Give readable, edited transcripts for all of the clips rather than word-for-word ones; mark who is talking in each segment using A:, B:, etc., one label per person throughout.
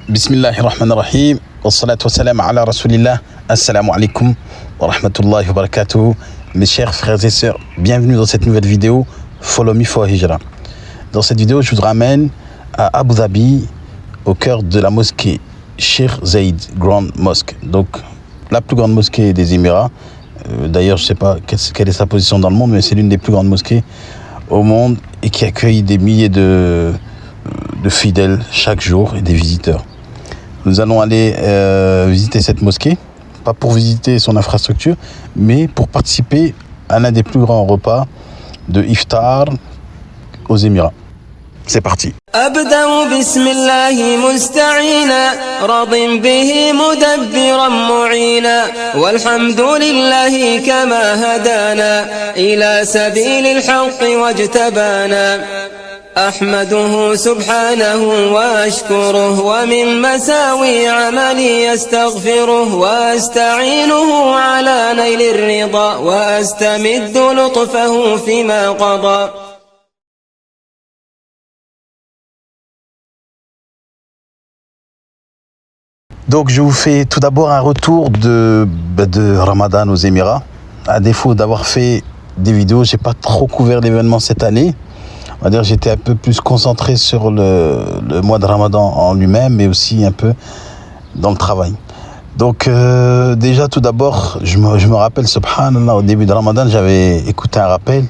A: Bismillahirrahmanirrahim. Wassalatu wassalam ala rasulillah. Assalamu alaikum wa rahmatullahi wa barakatuh. Mes chers frères et sœurs, bienvenue dans cette nouvelle vidéo Follow Me for Hijra. Dans cette vidéo, je vous ramène à Abu Dhabi, au cœur de la mosquée Sheikh Zayed Grand Mosque. Donc, la plus grande mosquée des Émirats. D'ailleurs, je ne sais pas quelle est sa position dans le monde, mais c'est l'une des plus grandes mosquées au monde et qui accueille des milliers de fidèles chaque jour et des visiteurs. Nous allons aller visiter cette mosquée, pas pour visiter son infrastructure, mais pour participer à l'un des plus grands repas de iftar aux Émirats. C'est parti.
B: أبدأ بسم الله مستعينا راض به مدبرا معينا والحمد لله كما هدانا إلى سبيل الحق واجتبانا أحمده سبحانه وأشكره ومن مساوي عملي أستغفره وأستعينه على نيل الرضا وأستمد لطفه فيما قضى.
A: Donc je vous fais tout d'abord un retour de Ramadan aux Émirats. À défaut d'avoir fait des vidéos, j'ai pas trop couvert l'événement cette année. On va dire j'étais un peu plus concentré sur le mois de Ramadan en lui-même, mais aussi un peu dans le travail. Donc déjà tout d'abord, je me rappelle, subhanallah, au début de Ramadan, j'avais écouté un rappel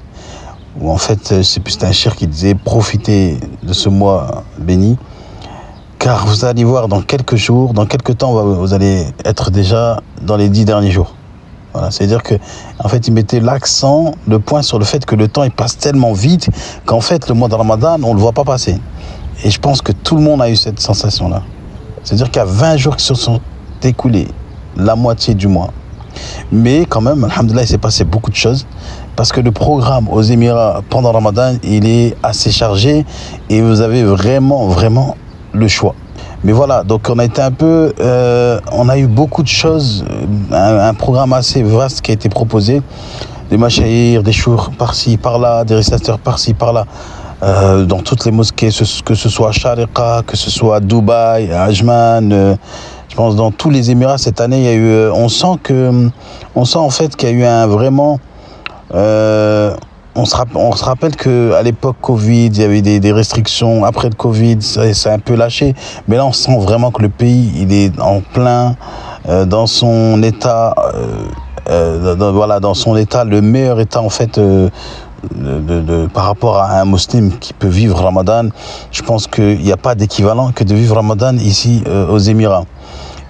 A: où en fait, je sais plus, c'était un cheikh qui disait profitez de ce mois béni. Car vous allez voir dans quelques jours, dans quelques temps, vous allez être déjà dans les 10 derniers jours. Voilà, c'est-à-dire que, en fait, il mettait l'accent, le point sur le fait que le temps il passe tellement vite qu'en fait, le mois de Ramadan, on ne le voit pas passer. Et je pense que tout le monde a eu cette sensation-là. C'est-à-dire qu'il y a 20 jours qui se sont écoulés, la moitié du mois. Mais quand même, alhamdoulilah, il s'est passé beaucoup de choses. Parce que le programme aux Émirats pendant Ramadan, il est assez chargé et vous avez vraiment le choix. Mais voilà, donc on a été un peu, on a eu beaucoup de choses, un programme assez vaste qui a été proposé, des mashahir, des chours par-ci, par-là, des récitateurs par-ci, par-là, dans toutes les mosquées, que ce soit à Sharqa, que ce soit à Dubaï, à Ajman, je pense dans tous les Émirats cette année, il y a eu, on sent en fait qu'il y a eu un vraiment, on se rappelle qu'à l'époque Covid, il y avait des restrictions. Après le Covid, ça a un peu lâché. Mais là, on sent vraiment que le pays, il est en plein dans son état, dans son état, le meilleur état en fait par rapport à un musulman qui peut vivre Ramadan. Je pense qu'il n'y a pas d'équivalent que de vivre Ramadan ici aux Émirats.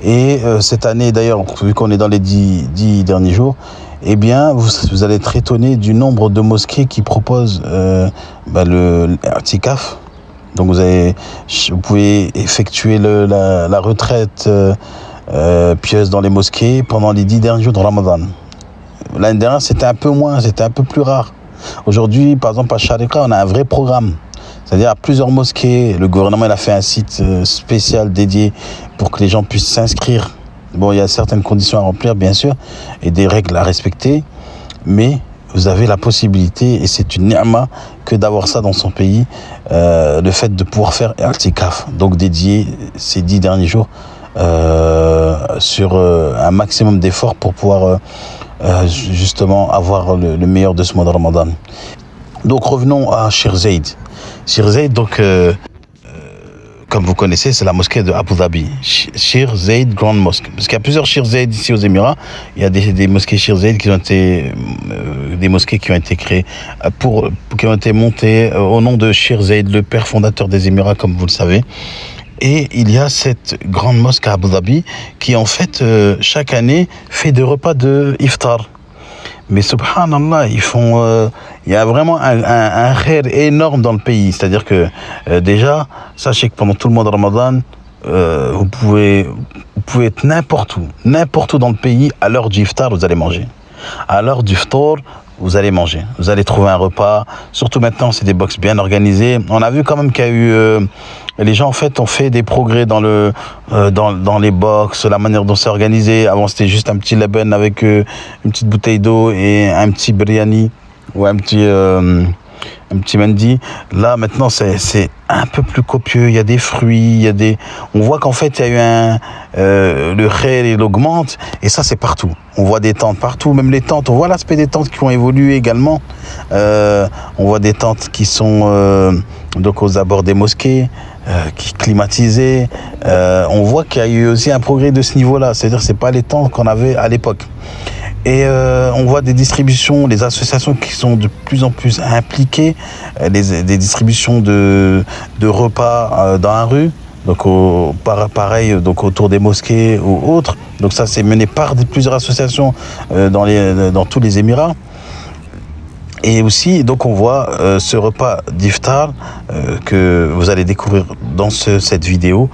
A: Et cette année, d'ailleurs, vu qu'on est dans les 10 derniers jours, eh bien, vous allez être étonné du nombre de mosquées qui proposent le i'tikaf. Donc, vous pouvez effectuer la retraite pieuse dans les mosquées pendant les 10 derniers jours de Ramadan. L'année dernière, c'était un peu moins, c'était un peu plus rare. Aujourd'hui, par exemple, à Sharqa, on a un vrai programme. C'est-à-dire à plusieurs mosquées, le gouvernement il a fait un site spécial dédié pour que les gens puissent s'inscrire. Bon, il y a certaines conditions à remplir, bien sûr, et des règles à respecter, mais vous avez la possibilité, et c'est une ni'ma, que d'avoir ça dans son pays, le fait de pouvoir faire i'tikaf, donc dédier ces 10 derniers jours sur un maximum d'efforts pour pouvoir justement avoir le meilleur de ce mois de Ramadan. Donc revenons à Sheikh Zayed. Sheikh Zayed, donc, comme vous connaissez, c'est la mosquée de Abu Dhabi, Sheikh Zayed Grand Mosque. Parce qu'il y a plusieurs Sheikh Zayed ici aux Émirats. Il y a des mosquées Sheikh Zayed qui ont été, des mosquées qui ont été créées qui ont été montées au nom de Sheikh Zayed, le père fondateur des Émirats, comme vous le savez. Et il y a cette grande mosquée à Abu Dhabi qui, en fait, chaque année, fait des repas de iftar. Mais subhanallah, il y a vraiment un khair énorme dans le pays. C'est-à-dire que déjà, sachez que pendant tout le mois de Ramadan, vous pouvez être n'importe où dans le pays, à l'heure du iftar, vous allez manger. À l'heure du ftour, vous allez manger. Vous allez trouver un repas. Surtout maintenant, c'est des box bien organisées. On a vu quand même qu'il y a eu... les gens, en fait, ont fait des progrès dans les box, la manière dont c'est organisé. Avant, c'était juste un petit laben avec une petite bouteille d'eau et un petit biryani ou un petit un petit mandi. Là, maintenant, c'est un peu plus copieux. Il y a des fruits, on voit qu'en fait, il y a eu le khayr, il augmente. Et ça, c'est partout. On voit des tentes partout, même les tentes. On voit l'aspect des tentes qui ont évolué également. On voit des tentes qui sont donc aux abords des mosquées, qui climatisées. On voit qu'il y a eu aussi un progrès de ce niveau-là. C'est-à-dire que c'est pas les tentes qu'on avait à l'époque. Et on voit des distributions, des associations qui sont de plus en plus impliquées, des distributions de repas dans la rue, donc pareil donc autour des mosquées ou autres. Donc ça, c'est mené par plusieurs associations dans tous les Émirats. Et aussi, donc on voit ce repas d'iftar que vous allez découvrir dans cette vidéo.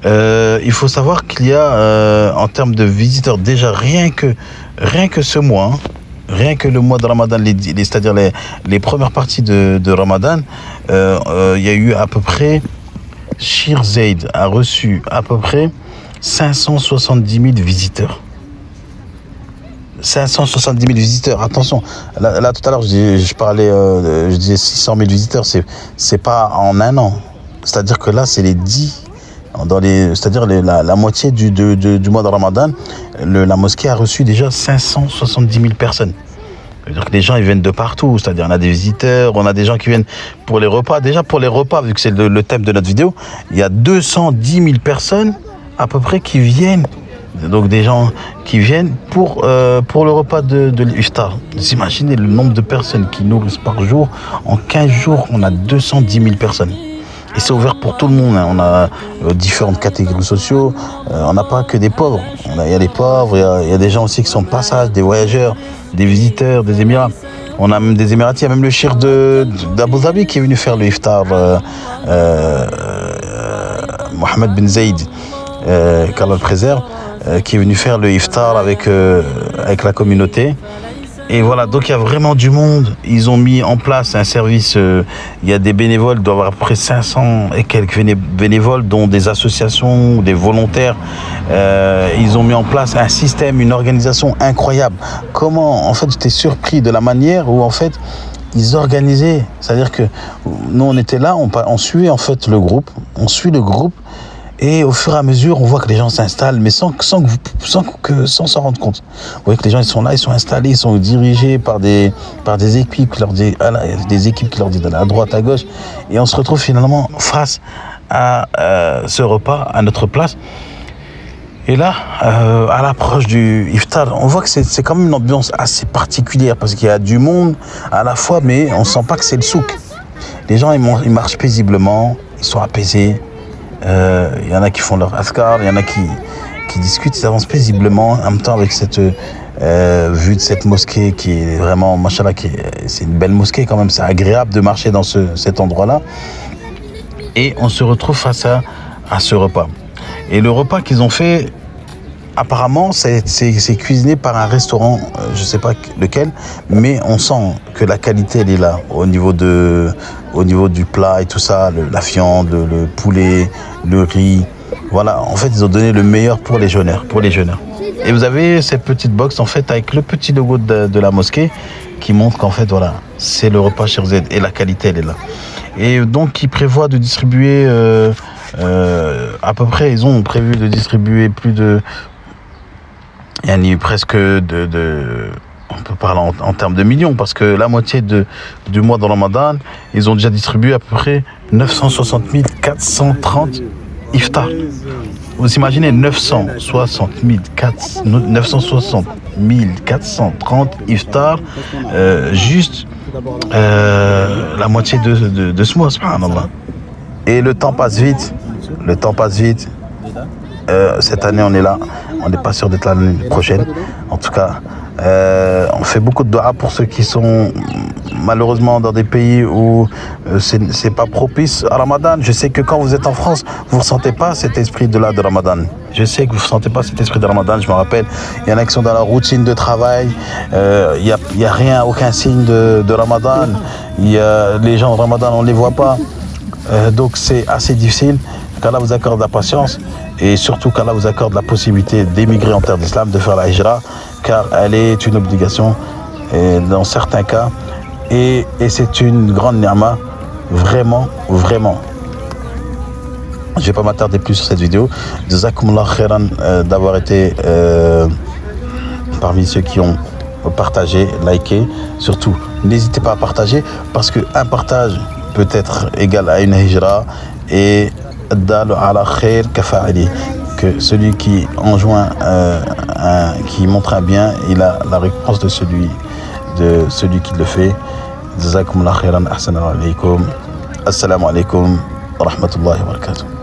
A: Il faut savoir qu'il y a, en termes de visiteurs, déjà rien que ce mois, rien que le mois de Ramadan, c'est-à-dire les premières parties de Ramadan, il y a eu à peu près, Sheikh Zayed a reçu à peu près 570 000 visiteurs. 570 000 visiteurs, attention, là tout à l'heure je parlais, je disais 600 000 visiteurs, c'est pas en un an, c'est-à-dire que là c'est les 10, c'est-à-dire la moitié du mois de Ramadan, la mosquée a reçu déjà 570 000 personnes. C'est-à-dire que les gens ils viennent de partout, c'est-à-dire on a des visiteurs, on a des gens qui viennent pour les repas. Déjà pour les repas, vu que c'est le thème de notre vidéo, il y a 210 000 personnes à peu près qui viennent. Donc des gens qui viennent pour le repas de l'iftar. Vous imaginez le nombre de personnes qui nourrissent par jour. En 15 jours, on a 210 000 personnes. Et c'est ouvert pour tout le monde. On a différentes catégories sociaux. On n'a pas que des pauvres. Il y a des pauvres, il y a des gens aussi qui sont de passage, des voyageurs, des visiteurs, des Émirats. On a même des Émiratis. Il y a même le cheikh d'Abu Dhabi qui est venu faire le iftar. Mohammed bin Zayed, qu'Allah le préserve, qui est venu faire le iftar avec la communauté. Et voilà, donc il y a vraiment du monde. Ils ont mis en place un service. Il y a des bénévoles, il doit y avoir à peu près 500 et quelques bénévoles, dont des associations, des volontaires. Ils ont mis en place un système, une organisation incroyable. Comment, en fait, j'étais surpris de la manière où, en fait, ils organisaient. C'est-à-dire que nous, on était là, on suivait en fait le groupe. On suit le groupe. Et au fur et à mesure, on voit que les gens s'installent, mais sans s'en rendre compte. Vous voyez que les gens, ils sont là, ils sont installés, ils sont dirigés par des équipes qui leur disent, d'aller à droite, à gauche. Et on se retrouve finalement face à ce repas, à notre place. Et là, à l'approche du iftar, on voit que c'est quand même une ambiance assez particulière, parce qu'il y a du monde à la fois, mais on ne sent pas que c'est le souk. Les gens, ils marchent paisiblement, ils sont apaisés. Il y en a qui font leur askar, il y en a qui discutent, ils avancent paisiblement en même temps avec cette vue de cette mosquée qui est vraiment, machallah, c'est une belle mosquée quand même, c'est agréable de marcher dans cet endroit-là. Et on se retrouve face à ce repas. Et le repas qu'ils ont fait, apparemment, c'est cuisiné par un restaurant, je ne sais pas lequel, mais on sent que la qualité, elle est là, au niveau du plat et tout ça, la viande, le poulet, le riz. Voilà, en fait, ils ont donné le meilleur pour les jeûneurs. Et vous avez cette petite box, en fait, avec le petit logo de la mosquée, qui montre qu'en fait, voilà, c'est le repas Sheikh Zayed et la qualité, elle est là. Et donc, ils prévoient de distribuer, à peu près, ils ont prévu de distribuer plus de... Il y a eu presque on peut parler en termes de millions, parce que la moitié du mois de Ramadan, ils ont déjà distribué à peu près 960 430 iftar. Vous imaginez 960 430 iftar, juste la moitié de ce mois, subhanallah. Et le temps passe vite. Cette année, on est là. On n'est pas sûr d'être là l'année prochaine. En tout cas, on fait beaucoup de doigts pour ceux qui sont malheureusement dans des pays où c'est pas propice à Ramadan. Je sais que quand vous êtes en France, vous ne ressentez pas cet esprit de Ramadan. Je sais que vous ne ressentez pas cet esprit de Ramadan. Je me rappelle, il y en a qui sont dans la routine de travail. Il y a rien, aucun signe de Ramadan. Les gens de Ramadan, on ne les voit pas. Donc c'est assez difficile. Qu'Allah vous accorde la patience et surtout qu'Allah vous accorde la possibilité d'émigrer en terre d'islam, de faire la hijra, car elle est une obligation et dans certains cas Et c'est une grande ni'ma, vraiment, vraiment. Je ne vais pas m'attarder plus sur cette vidéo. Jazakumullah khairan d'avoir été parmi ceux qui ont partagé, liké. Surtout, n'hésitez pas à partager parce qu'un partage peut être égal à une hijra et dal ala khair kafa'ili, que celui qui enjoint, qui montre un bien, il a la récompense de celui qui le fait. Jazakumullah khairan, ahsana alaykum. Assalamu alaikum wa rahmatullahi wa barakatuh.